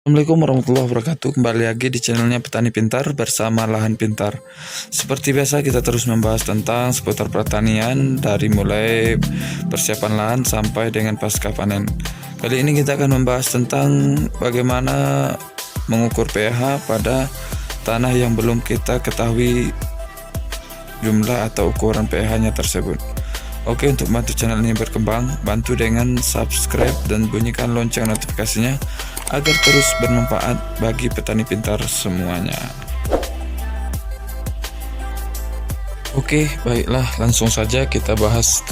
Assalamualaikum warahmatullahi wabarakatuh. Kembali lagi di channelnya Petani Pintar bersama Lahan Pintar. Seperti biasa kita terus membahas tentang seputar pertanian dari mulai persiapan lahan sampai dengan pasca panen. Kali ini kita akan membahas tentang bagaimana mengukur pH pada tanah yang belum kita ketahui jumlah atau ukuran pH-nya tersebut. Oke, untuk bantu channel ini berkembang, bantu dengan subscribe dan bunyikan lonceng notifikasinya agar terus bermanfaat bagi petani pintar semuanya. Oke, baiklah, langsung saja kita bahas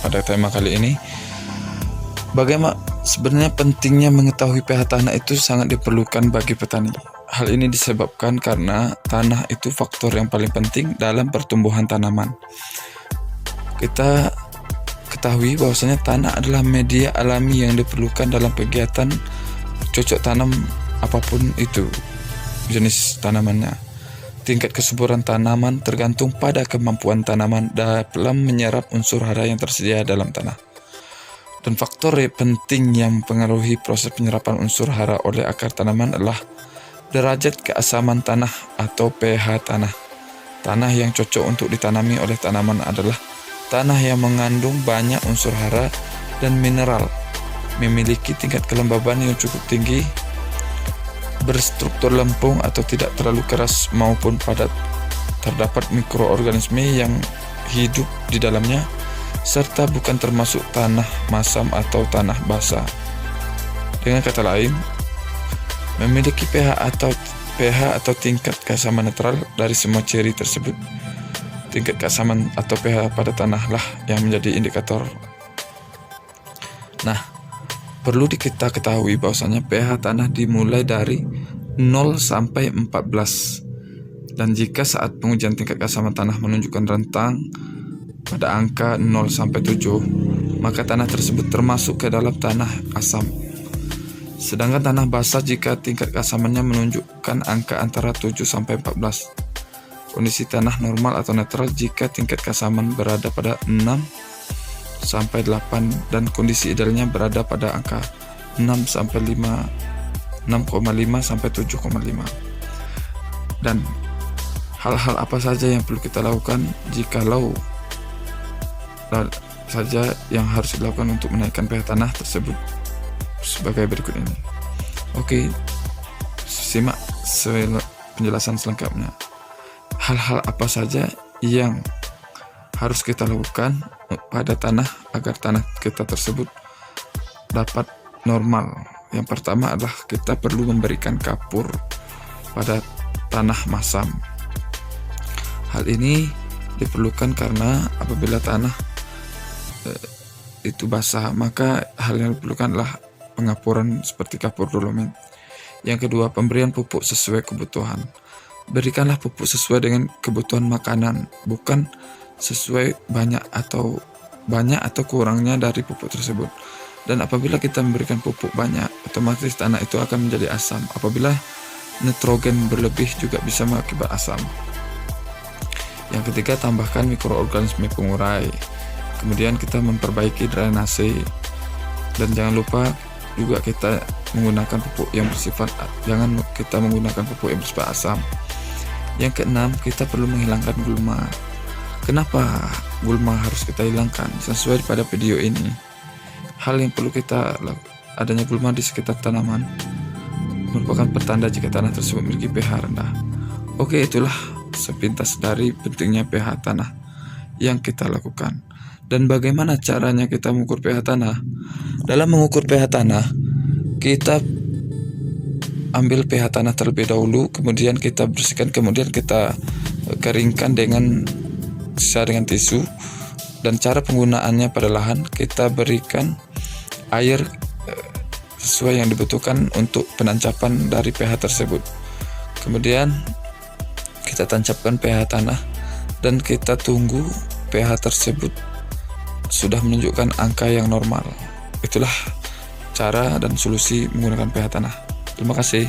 pada tema kali ini. Bagaimana sebenarnya pentingnya mengetahui pH tanah itu sangat diperlukan bagi petani. Hal ini disebabkan karena tanah itu faktor yang paling penting dalam pertumbuhan tanaman. Kita ketahui bahwasanya tanah adalah media alami yang diperlukan dalam kegiatan cocok tanam apapun itu jenis tanamannya. Tingkat kesuburan tanaman tergantung pada kemampuan tanaman dalam menyerap unsur hara yang tersedia dalam tanah. Dan faktor penting yang mempengaruhi proses penyerapan unsur hara oleh akar tanaman adalah derajat keasaman tanah atau pH tanah. Tanah yang cocok untuk ditanami oleh tanaman adalah tanah yang mengandung banyak unsur hara dan mineral, memiliki tingkat kelembaban yang cukup tinggi, berstruktur lempung atau tidak terlalu keras maupun padat, terdapat mikroorganisme yang hidup di dalamnya, serta bukan termasuk tanah masam atau tanah basah. Dengan kata lain, memiliki pH atau tingkat keasaman netral dari semua ciri tersebut. Tingkat keasaman atau pH pada tanah lah yang menjadi indikator. Nah, perlu kita ketahui bahwasanya pH tanah dimulai dari 0 sampai 14. Dan jika saat pengujian tingkat keasaman tanah menunjukkan rentang pada angka 0 sampai 7, maka tanah tersebut termasuk ke dalam tanah asam. Sedangkan tanah basah jika tingkat keasamannya menunjukkan angka antara 7 sampai 14. Kondisi tanah normal atau netral jika tingkat keasaman berada pada 6 sampai 8 dan kondisi idealnya berada pada angka 6 sampai 5, 6,5 sampai 7,5. Dan hal-hal apa saja yang perlu kita lakukan jikalau saja yang harus dilakukan untuk menaikkan pH tanah tersebut sebagai berikut ini. Oke, simak penjelasan selengkapnya. Hal-hal apa saja yang harus kita lakukan pada tanah agar tanah kita tersebut dapat normal. Yang pertama adalah kita perlu memberikan kapur pada tanah masam. Hal ini diperlukan karena apabila tanah itu basah, maka hal yang diperlukan adalah pengapuran seperti kapur dolomit. Yang kedua, pemberian pupuk sesuai kebutuhan. Berikanlah pupuk sesuai dengan kebutuhan makanan, bukan sesuai banyak atau kurangnya dari pupuk tersebut. Dan apabila kita memberikan pupuk banyak, otomatis tanah itu akan menjadi asam. Apabila nitrogen berlebih juga bisa mengakibat asam. Yang ketiga, tambahkan mikroorganisme pengurai. Kemudian kita memperbaiki drainase. Dan jangan lupa juga kita menggunakan pupuk yang bersifat asam. Yang keenam, kita perlu menghilangkan gulma. Kenapa gulma harus kita hilangkan? Sesuai pada video ini, hal yang perlu kita lakukan, adanya gulma di sekitar tanaman merupakan pertanda jika tanah tersebut memiliki pH rendah. Oke, itulah sepintas dari pentingnya pH tanah yang kita lakukan. Dan bagaimana caranya kita mengukur pH tanah? Dalam mengukur pH tanah, kita ambil pH tanah terlebih dahulu, kemudian kita bersihkan, kemudian kita keringkan dengan tisu. Dan cara penggunaannya pada lahan, kita berikan air sesuai yang dibutuhkan untuk penancapan dari pH tersebut. Kemudian kita tancapkan pH tanah dan kita tunggu pH tersebut sudah menunjukkan angka yang normal. Itulah cara dan solusi menggunakan pH tanah. Terima kasih.